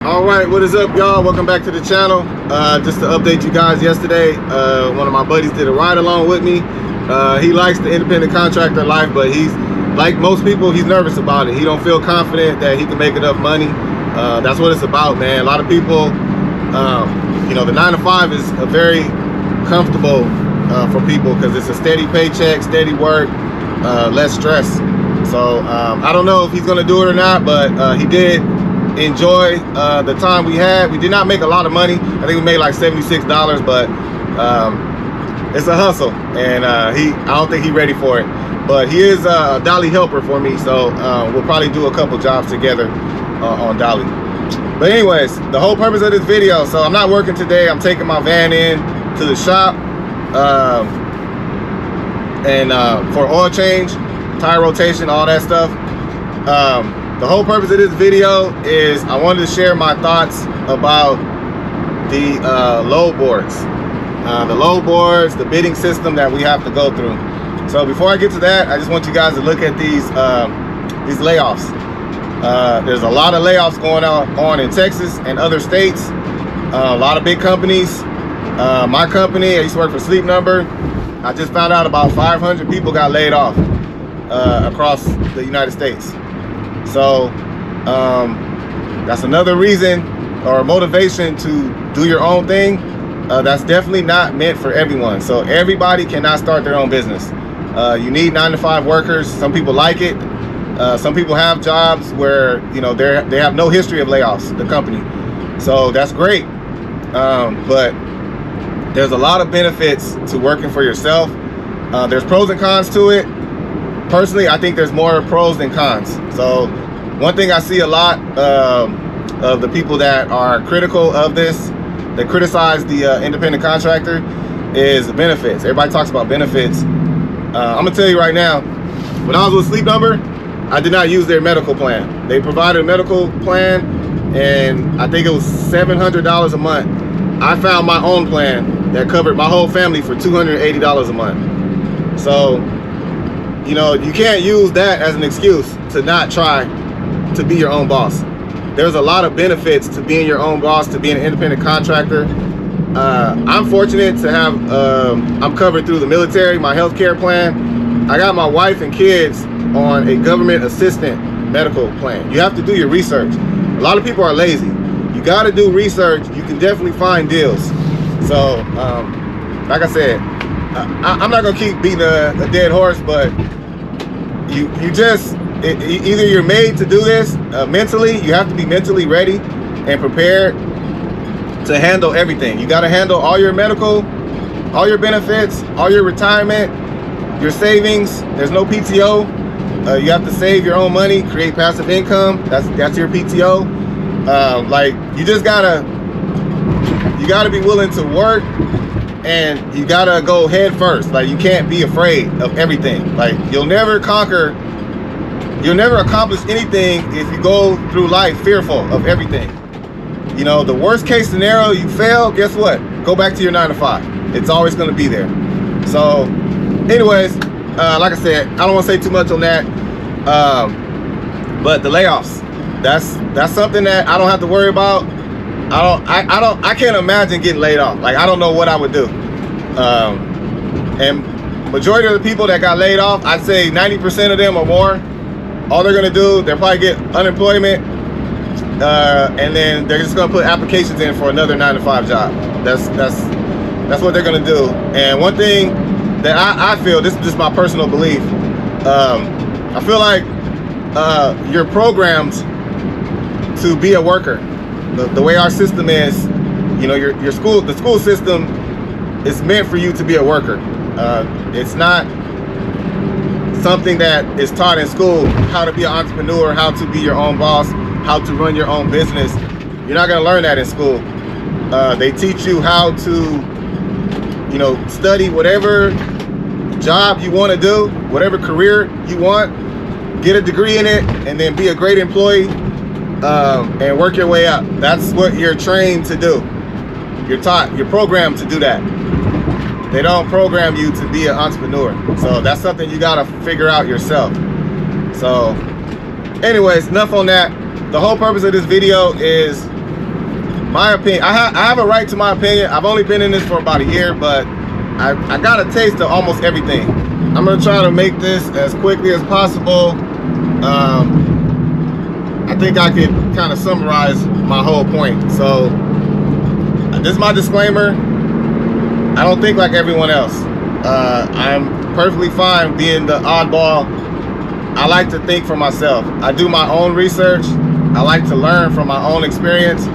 All right, what is up, y'all? Welcome back to the channel. Just to update you guys, yesterday one of my buddies did a ride along with me. He likes the independent contractor life, but he's like most people, he's nervous about it. He don't feel confident that he can make enough money. That's what it's about, man. A lot of people, you know, the 9 to 5 is a very comfortable for people because it's a steady paycheck, steady work, less stress. So I don't know if he's gonna do it or not, but he did enjoy the time we had. We did not make a lot of money. I think we made like $76, but it's a hustle, and I don't think he's ready for it. But he is a Dolly helper for me, so we'll probably do a couple jobs together on Dolly. But anyways, the whole purpose of this video, so I'm not working today. I'm taking my van in to the shop and for oil change, tire rotation, all that stuff. The whole purpose of this video is I wanted to share my thoughts about the load boards. The load boards, the bidding system that we have to go through. So before I get to that, I just want you guys to look at these layoffs. There's a lot of layoffs going on in Texas and other states. A lot of big companies. My company, I used to work for Sleep Number. I just found out about 500 people got laid off across the United States. So that's another reason or motivation to do your own thing. That's definitely not meant for everyone. So everybody cannot start their own business. You need 9 to 5 workers. Some people like it. Some people have jobs where, you know, they have no history of layoffs, the company. So that's great. But there's a lot of benefits to working for yourself. There's pros and cons to it. Personally, I think there's more pros than cons. So one thing I see a lot of the people that are critical of this, that criticize the independent contractor, is the benefits. Everybody talks about benefits. I'm gonna tell you right now, when I was with Sleep Number, I did not use their medical plan. They provided a medical plan, and I think it was $700 a month. I found my own plan that covered my whole family for $280 a month. So, you know, you can't use that as an excuse to not try to be your own boss. There's a lot of benefits to being your own boss, to being an independent contractor. I'm fortunate to have, I'm covered through the military, my health care plan. I got my wife and kids on a government assistant medical plan. You have to do your research. A lot of people are lazy. You got to do research. You can definitely find deals. So, like I said, I'm not gonna keep beating a dead horse, but either you're made to do this mentally. You have to be mentally ready and prepared to handle everything. You got to handle all your medical, all your benefits, all your retirement, your savings. There's no PTO. You have to save your own money, create passive income. That's your PTO. Like you gotta be willing to work. And you gotta go head first. Like, you can't be afraid of everything. Like, you'll never accomplish anything if you go through life fearful of everything. You know, the worst case scenario, you fail, guess what? Go back to your 9 to 5. It's always gonna be there. So, anyways, like I said, I don't wanna say too much on that. But the layoffs, that's something that I don't have to worry about. I can't imagine getting laid off. Like, I don't know what I would do. And majority of the people that got laid off, I'd say 90% of them or more, all they're gonna do, they'll probably get unemployment, and then they're just gonna put applications in for another 9 to 5 job. That's what they're gonna do. And one thing that I feel, this is just my personal belief, I feel like you're programmed to be a worker. The way our system is, you know, the school system is meant for you to be a worker. It's not something that is taught in school, how to be an entrepreneur, how to be your own boss, how to run your own business. You're not gonna learn that in school. They teach you how to, you know, study whatever job you wanna do, whatever career you want, get a degree in it, and then be a great employee. And work your way up. That's what you're trained to do. You're programmed to do that. They don't program you to be an entrepreneur. So that's something you gotta figure out yourself. So anyways, enough on that. The whole purpose of this video is my opinion, I have a right to my opinion. I've only been in this for about a year, but I got a taste of almost everything. I'm gonna try to make this as quickly as possible. I think I could kind of summarize my whole point. So this is my disclaimer. I don't think like everyone else. I'm perfectly fine being the oddball. I like to think for myself. I do my own research. I like to learn from my own experience.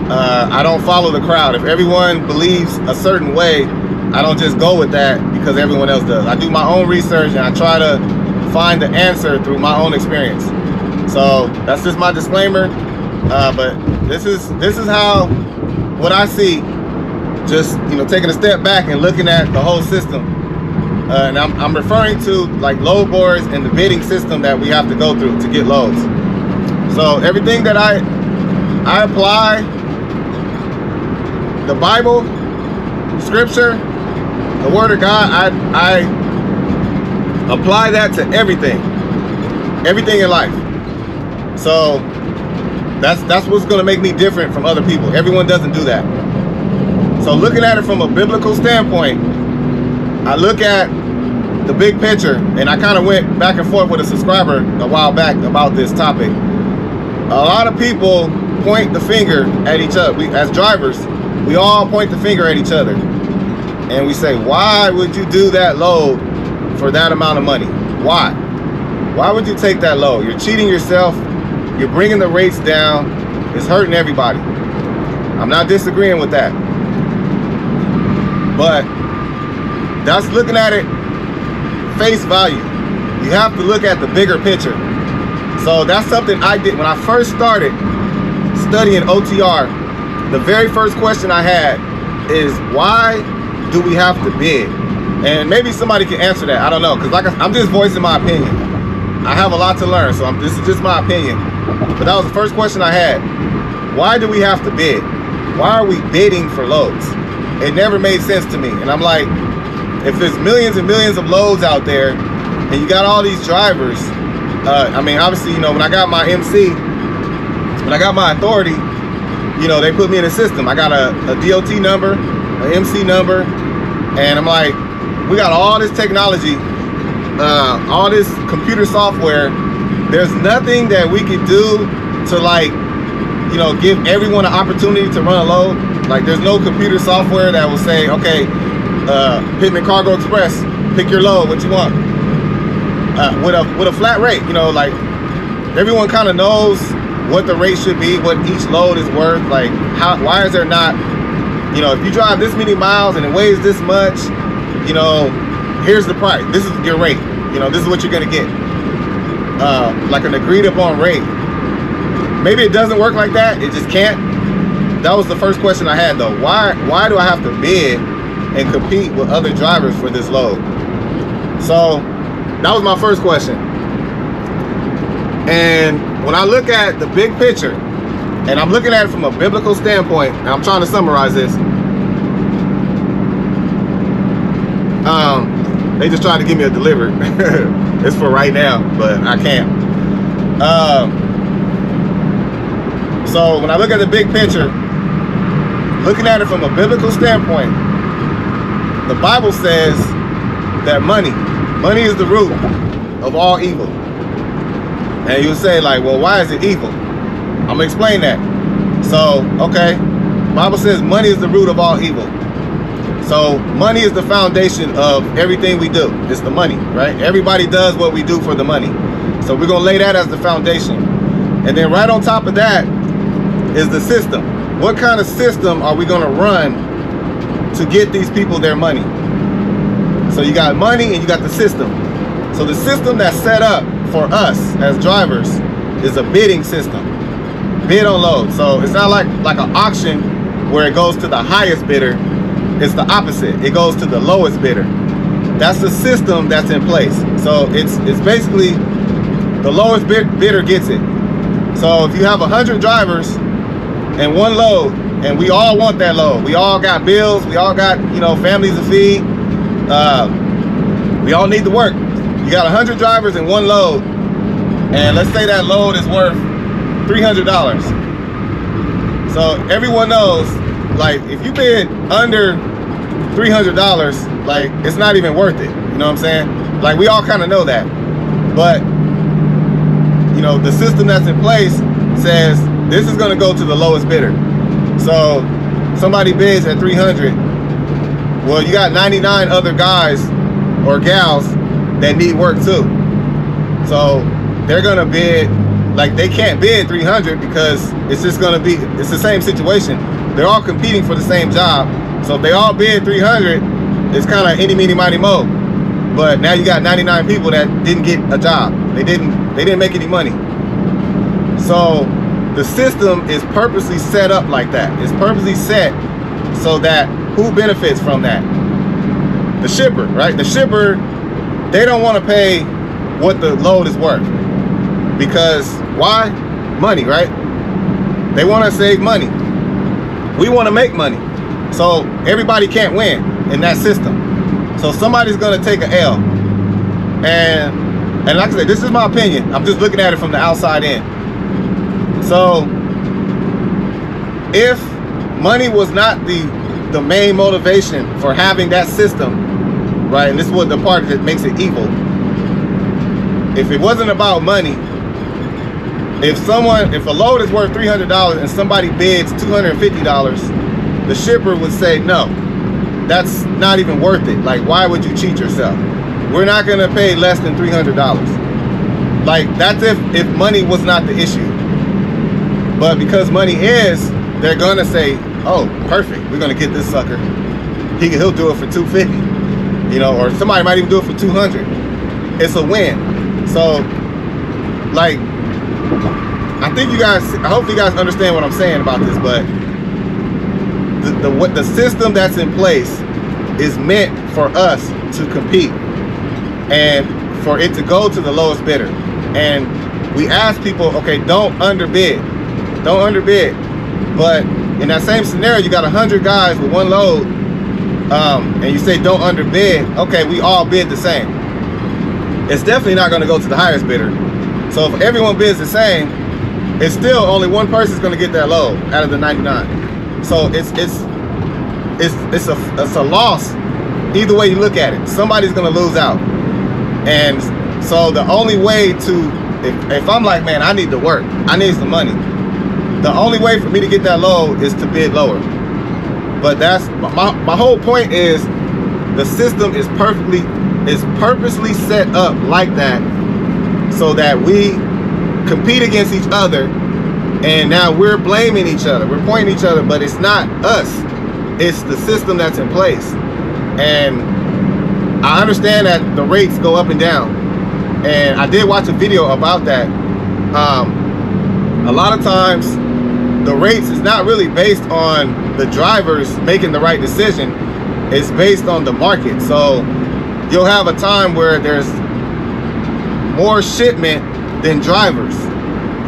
I don't follow the crowd. If everyone believes a certain way, I don't just go with that because everyone else does. I do my own research and I try to find the answer through my own experience. So that's just my disclaimer. But this is how what I see. Just taking a step back and looking at the whole system. And I'm referring to like load boards and the bidding system that we have to go through to get loads. So everything that I apply, the Bible, Scripture, the Word of God, I apply that to everything in life. So that's what's going to make me different from other people. Everyone doesn't do that. So looking at it from a biblical standpoint, I look at the big picture, and I kind of went back and forth with a subscriber a while back about this topic. A lot of people point the finger at each other. As drivers, we all point the finger at each other. And we say, why would you do that load for that amount of money? Why? Why would you take that load? You're cheating yourself. You're bringing the rates down. It's hurting everybody. I'm not disagreeing with that. But that's looking at it face value. You have to look at the bigger picture. So that's something I did when I first started studying OTR. The very first question I had is, why do we have to bid? And maybe somebody can answer that. I don't know, because I'm just voicing my opinion. I have a lot to learn, so this is just my opinion. But that was the first question I had. Why do we have to bid? Why are we bidding for loads? It never made sense to me. And I'm like, if there's millions and millions of loads out there, and you got all these drivers, I mean, obviously, when I got my MC, when I got my authority, they put me in a system. I got a DOT number, an MC number, and I'm like, we got all this technology, all this computer software. There's nothing that we could do to give everyone an opportunity to run a load. Like, there's no computer software that will say, okay, Pittman Cargo Express, pick your load, what you want, with a flat rate. Like, everyone kind of knows what the rate should be, what each load is worth. Like, why is there not, if you drive this many miles and it weighs this much, here's the price. This is your rate. This is what you're gonna get. Like an agreed upon rate. Maybe it doesn't work like that. It just can't. That was the first question I had, though. Why do I have to bid and compete with other drivers for this load? So that was my first question. And when I look at the big picture, and I'm looking at it from a biblical standpoint, and I'm trying to summarize this. They just tried to give me a delivery. It's for right now, but I can't. So when I look at the big picture, looking at it from a biblical standpoint, the Bible says that money is the root of all evil. And you say, like, well, why is it evil? I'm gonna explain that. So, okay, Bible says money is the root of all evil. So money is the foundation of everything we do. It's the money, right? Everybody does what we do for the money. So we're gonna lay that as the foundation. And then right on top of that is the system. What kind of system are we gonna run to get these people their money? So you got money and you got the system. So the system that's set up for us as drivers is a bidding system. Bid on load. So it's not like an auction where it goes to the highest bidder. It's the opposite. It goes to the lowest bidder. That's the system that's in place. So it's basically the lowest bidder gets it. So if you have 100 drivers and one load, and we all want that load. We all got bills. We all got, families to feed. We all need to work. You got 100 drivers and one load, and let's say that load is worth $300. So everyone knows, like, if you bid under $300, like, it's not even worth it. You know what I'm saying? Like, we all kind of know that. But, you know, the system that's in place says this is going to go to the lowest bidder. So somebody bids at 300. Well, you got 99 other guys or gals that need work too. So they're going to bid, like, they can't bid 300 because it's just going to be, it's the same situation. They're all competing for the same job. So if they all bid 300, it's kind of any, meeny, miny, mo. But now you got 99 people that didn't get a job. They didn't make any money. So the system is purposely set up like that. It's purposely set so that who benefits from that? The shipper, right? The shipper, they don't want to pay what the load is worth. Because why? Money, right? They want to save money. We want to make money. So everybody can't win in that system. So somebody's going to take an L. And like I said, this is my opinion. I'm just looking at it from the outside in. So if money was not the main motivation for having that system, right? And this is what the part that makes it evil. If it wasn't about money, if a load is worth $300 and somebody bids $250, the shipper would say, no, that's not even worth it. Like, why would you cheat yourself? We're not going to pay less than $300. Like, that's if money was not the issue. But because money is, they're going to say, oh, perfect, we're going to get this sucker. He'll do it for $250, you know, or somebody might even do it for $200. It's a win. So, like, I hope you guys understand what I'm saying about this, but the system that's in place is meant for us to compete and for it to go to the lowest bidder. And we ask people, okay, don't underbid. Don't underbid. But in that same scenario, you got 100 guys with one load, and you say don't underbid. Okay, we all bid the same. It's definitely not going to go to the highest bidder. So if everyone bids the same, it's still only one person's going to get that load out of the 99. So it's a loss either way you look at it. Somebody's going to lose out. And so the only way to, if I'm like, man, I need to work, I need some money, the only way for me to get that load is to bid lower. But that's my whole point is the system is purposely set up like that so that we compete against each other, and now we're blaming each other, we're pointing each other, but it's not us, it's the system that's in place. And I understand that the rates go up and down, and I did watch a video about that. A lot of times the rates is not really based on the drivers making the right decision, it's based on the market. So you'll have a time where there's more shipment than drivers,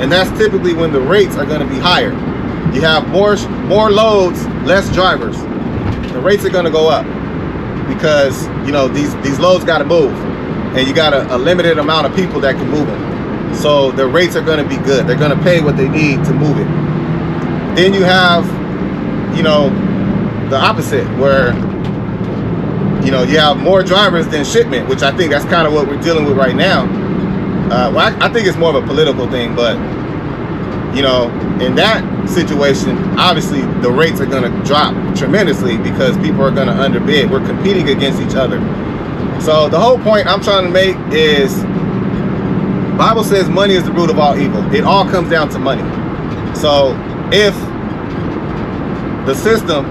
and that's typically when the rates are going to be higher. You have more loads, less drivers, the rates are going to go up because, you know, these loads got to move, and you got a limited amount of people that can move them. So the rates are going to be good. They're going to pay what they need to move it. Then you have, you know, the opposite, where, you know, you have more drivers than shipment, which I think that's kind of what we're dealing with right now. Well, I think it's more of a political thing, but, you know, in that situation, obviously the rates are going to drop tremendously because people are going to underbid. We're competing against each other. So the whole point I'm trying to make is, the Bible says money is the root of all evil. It all comes down to money. So if the system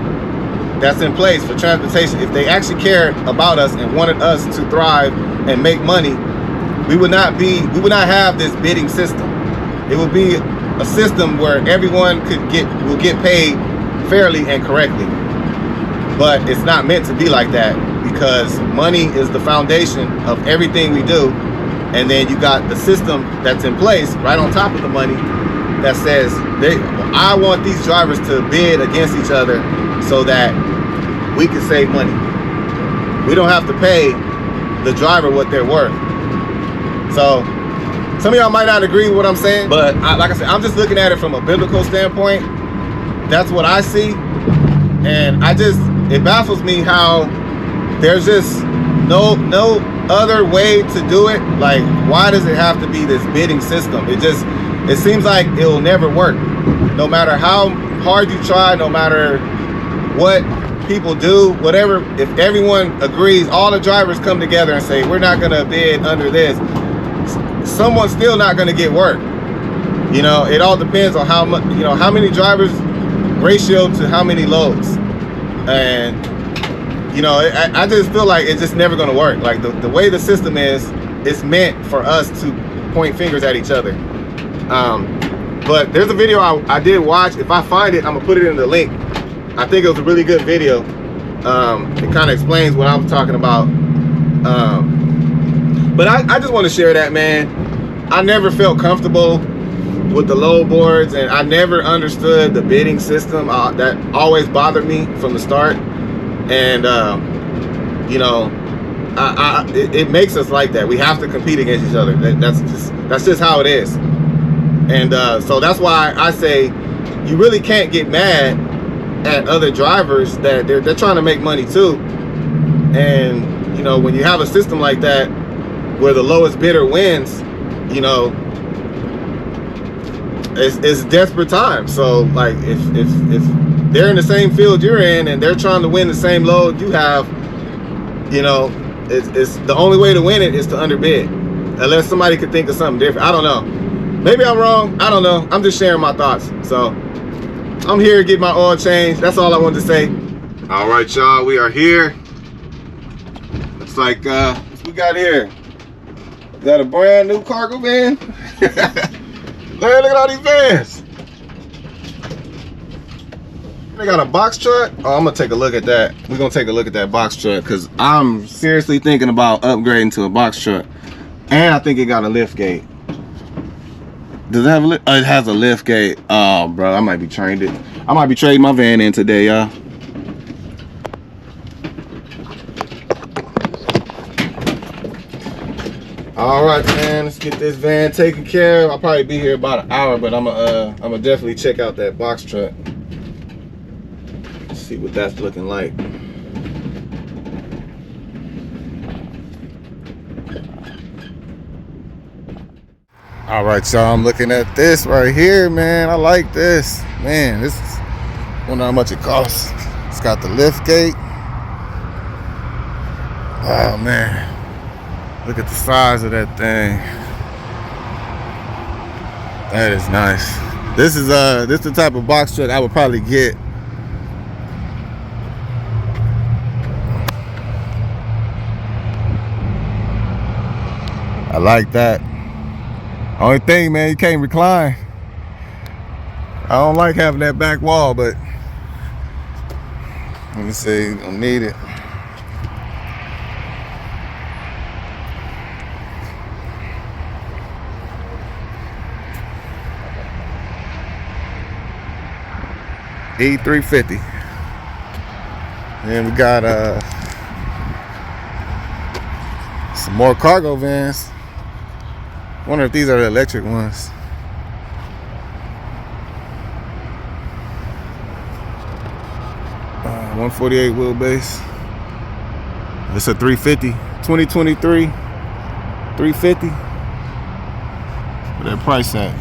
that's in place for transportation, if they actually cared about us and wanted us to thrive and make money, we would not have this bidding system. It would be a system where everyone will get paid fairly and correctly. But it's not meant to be like that, because money is the foundation of everything we do. And then you got the system that's in place right on top of the money that says, I want these drivers to bid against each other so that we can save money. We don't have to pay the driver what they're worth. So some of y'all might not agree with what I'm saying, but like I said, I'm just looking at it from a biblical standpoint. that's what I see. And it baffles me how there's just no other way to do it. Like, why does it have to be this bidding system? It seems like it will never work. No matter how hard you try, no matter what people do, whatever, if everyone agrees, all the drivers come together and say, we're not gonna bid under this, someone's still not gonna get work. You know, it all depends on how much, you know, how many drivers ratio to how many loads. And, you know, I just feel like it's just never gonna work. Like the way the system is, it's meant for us to point fingers at each other. But there's a video I did watch. If I find it, I'm gonna put it in the link. I think it was a really good video. It kind of explains what I'm talking about. But I just want to share that, man. I never felt comfortable with the load boards, and I never understood the bidding system. That always bothered me from the start. And you know, it makes us like that. We have to compete against each other. That's just how it is. And so that's why I say you really can't get mad at other drivers that they're trying to make money too. And you know, when you have a system like that where the lowest bidder wins, you know, it's desperate times. So like if they're in the same field you're in and they're trying to win the same load you have, you know, it's the only way to win it is to underbid, unless somebody could think of something different. I don't know, maybe I'm wrong, I don't know. I'm just sharing my thoughts. So I'm here to get my oil changed. That's all I wanted to say. All right, y'all, we are here. Looks like what we got here. We got a brand new cargo van. Look at all these vans. They got a box truck. Oh, I'm gonna take a look at that. We're gonna take a look at that box truck because I'm seriously thinking about upgrading to a box truck. And I think it got a lift gate. Does it have a lift? Oh, it has a lift gate. Oh, bro, I might be trading my van in today, y'all. All right, man, let's get this van taken care of. I'll probably be here about an hour, but I'm gonna definitely check out that box truck. Let's see what that's looking like. All right, y'all, I'm looking at this right here, man. I like this. Man, this is, I wonder how much it costs. It's got the lift gate. Oh, man. Look at the size of that thing. That is nice. This is the type of box truck I would probably get. I like that. Only thing, man, you can't recline. I don't like having that back wall, but let me see, I don't need it. E350. And we got some more cargo vans. Wonder if these are the electric ones. Uh, 148 wheelbase. It's a 350. 2023 350. What that price at?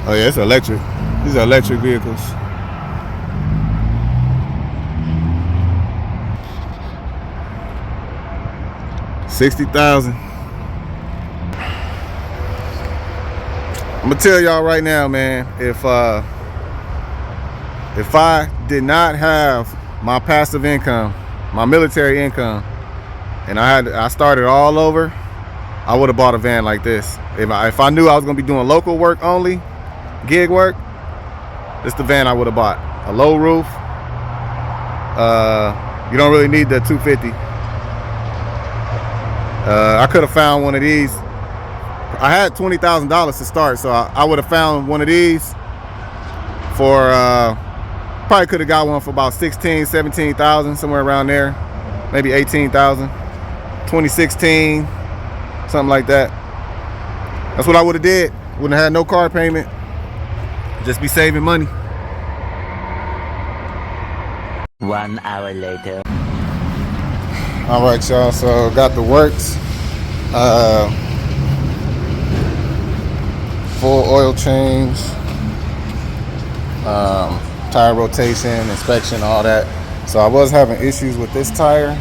Oh yeah, it's electric. These are electric vehicles. $60,000. I'm gonna tell y'all right now, man. If I did not have my passive income, my military income, and I started all over, I would have bought a van like this. If I knew I was gonna be doing local work only, gig work, this is the van I would have bought. A low roof. You don't really need the 250. I could have found one of these. I had $20,000 to start, so I would have found one of these for probably could have got one for about 16, 17,000, somewhere around there, maybe 18,000, 2016, something like that. That's what I would have did. Wouldn't have had no car payment. Just be saving money. 1 hour later. All right, y'all. So got the works. Full oil change, tire rotation, inspection, all that. So I was having issues with this tire.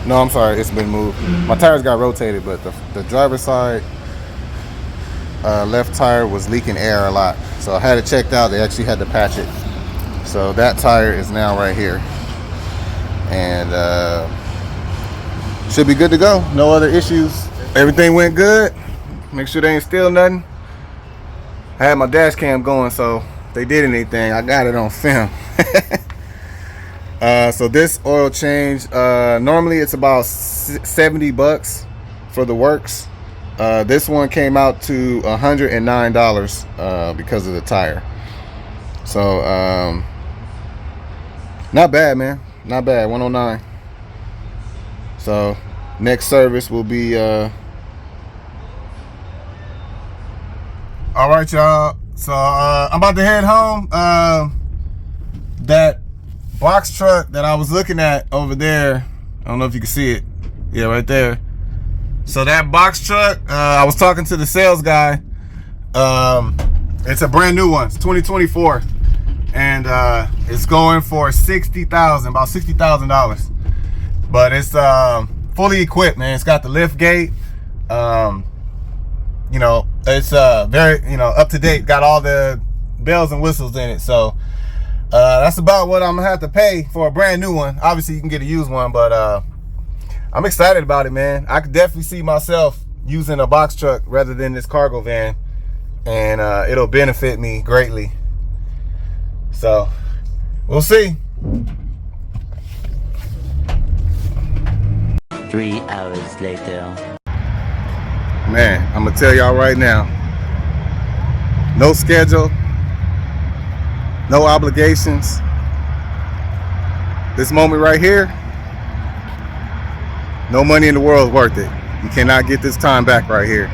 No, I'm sorry, it's been moved. My tires got rotated, but the driver's side left tire was leaking air a lot. So I had it checked out. They actually had to patch it. So that tire is now right here. And should be good to go. No other issues. Everything went good. Make sure they ain't steal nothing. I had my dash cam going, so if they did anything, I got it on film. So this oil change, normally it's about $70 for the works. This one came out to $109 because of the tire. So not bad, man. Not bad. 109. So next service will be all right, y'all. So I'm about to head home. That box truck that I was looking at over there, I don't know if you can see it. Yeah, right there. So that box truck, I was talking to the sales guy. It's a brand new one. It's 2024, and it's going for $60,000, about $60,000. But it's fully equipped, man. It's got the lift gate. You know, it's very, you know, up to date. Got all the bells and whistles in it. So that's about what I'm gonna have to pay for a brand new one. Obviously, you can get a used one, but I'm excited about it, man. I could definitely see myself using a box truck rather than this cargo van, and it'll benefit me greatly. So we'll see. 3 hours later. Man, I'm gonna tell y'all right now, no schedule, no obligations. This moment right here, no money in the world is worth it. You cannot get this time back right here.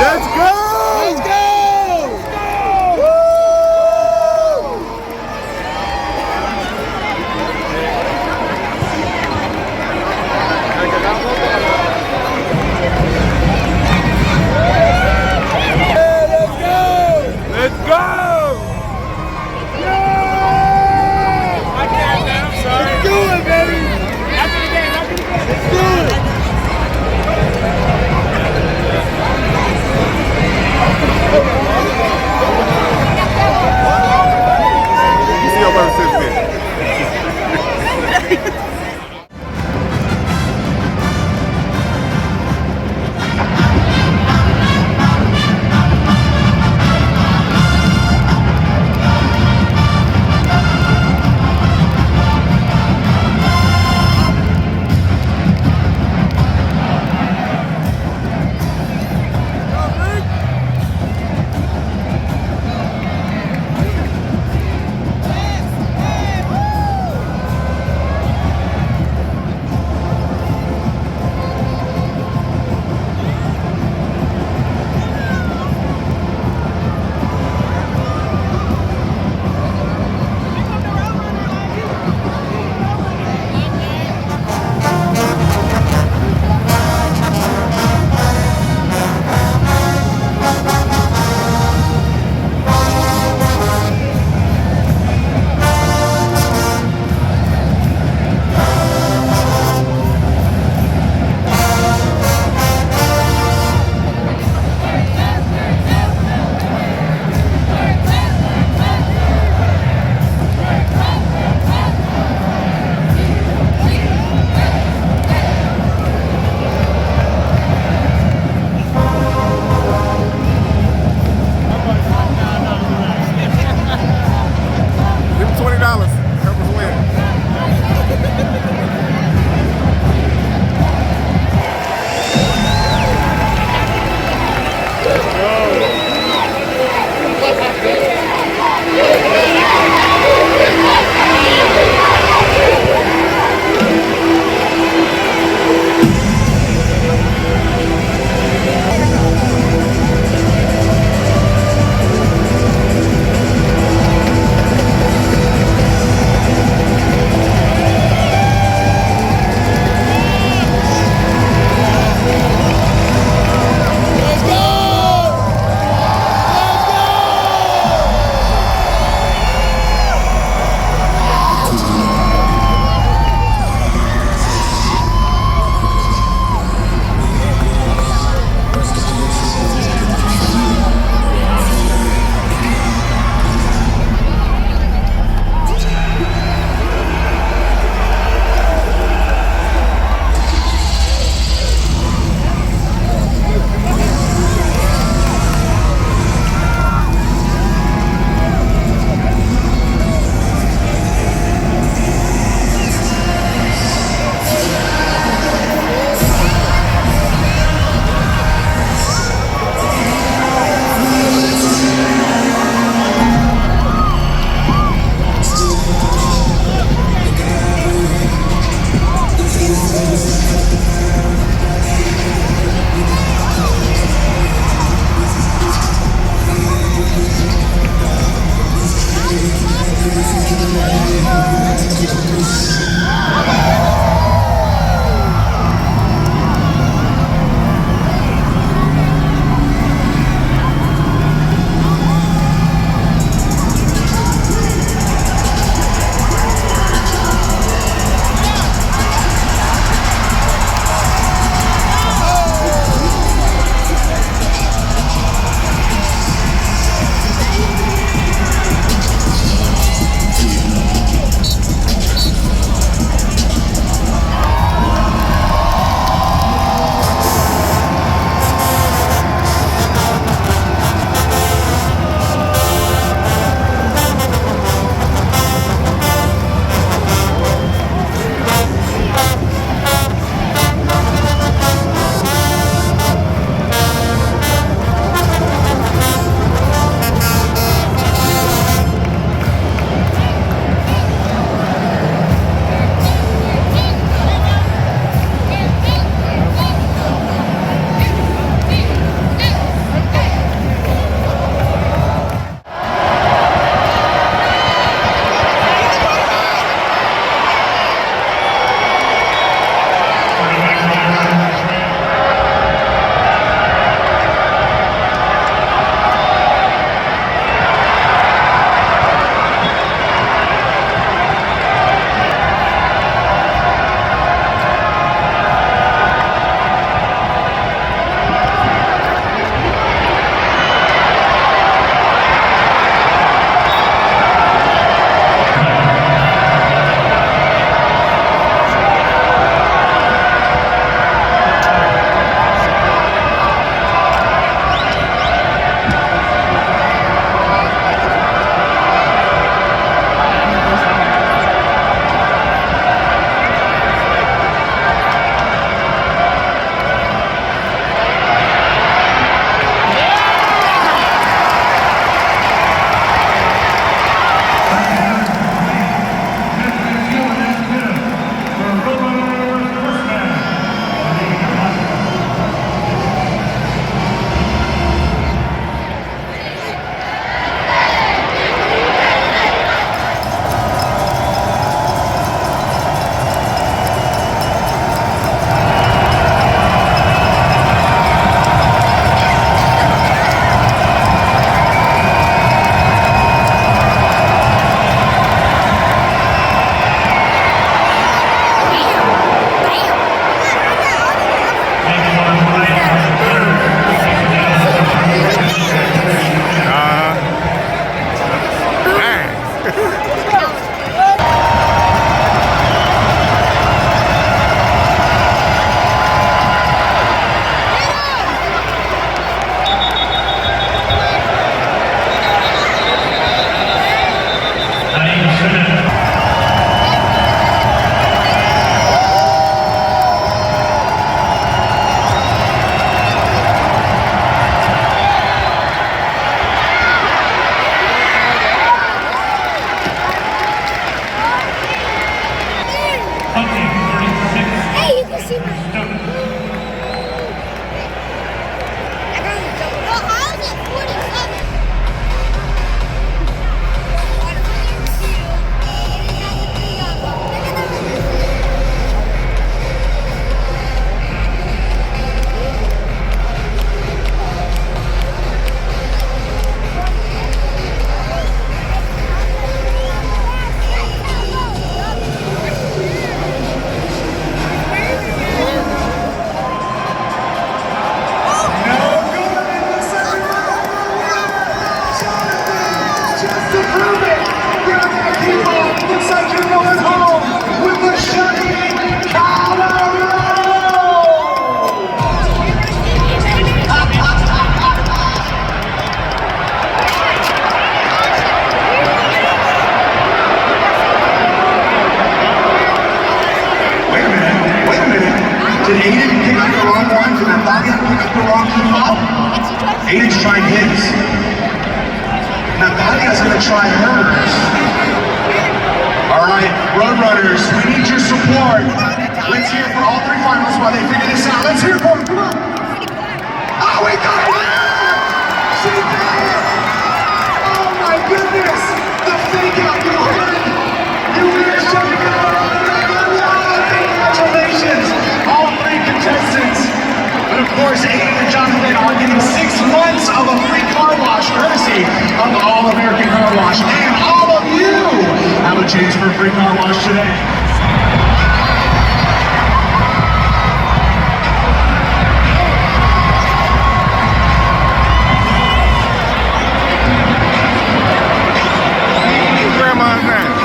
Let's go! Let's go! Woo! Aiden pick up the wrong one? Did Natalia pick up the wrong email? Aiden's trying his. Natalia's gonna try hers. All right, Roadrunners, we need your support. Let's hear for all three finalists while they figure this out. Let's hear for them, come on. Oh, we got it! She did it! Oh my goodness! The fake out, you heard it! You heard something out! Congratulations, all three contestants. But of course, Aiden and Jonathan are getting 6 months of a free car wash courtesy of the All-American Car Wash. And all of you have a chance for a free car wash today. Grandma's name.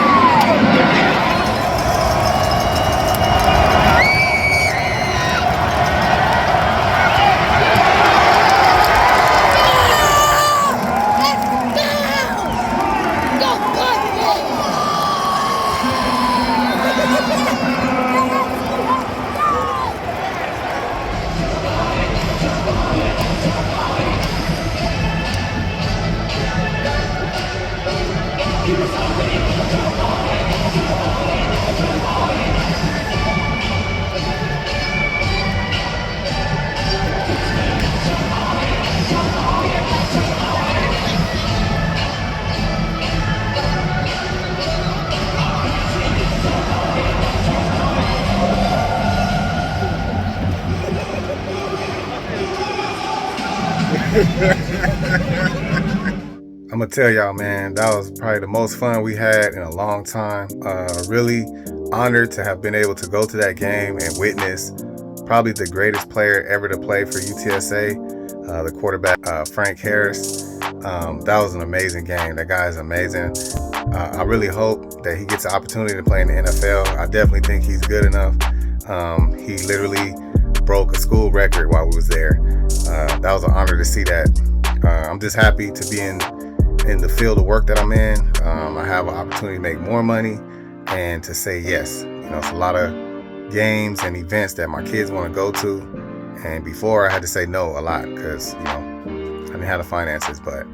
I'm gonna tell y'all, man, that was probably the most fun we had in a long time. Really honored to have been able to go to that game and witness probably the greatest player ever to play for UTSA, the quarterback, Frank Harris. That was an amazing game. That guy is amazing. I really hope that he gets the opportunity to play in the NFL. I definitely think he's good enough. He literally broke a school record while we was there. That was an honor to see that. I'm just happy to be in the field of work that I'm in. I have an opportunity to make more money and to say yes. You know, it's a lot of games and events that my kids want to go to, and before I had to say no a lot because, you know, I didn't have the finances. But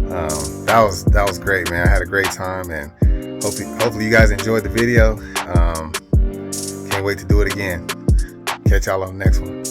that was great, man. I had a great time, and hopefully you guys enjoyed the video. Can't wait to do it again. Catch y'all on the next one.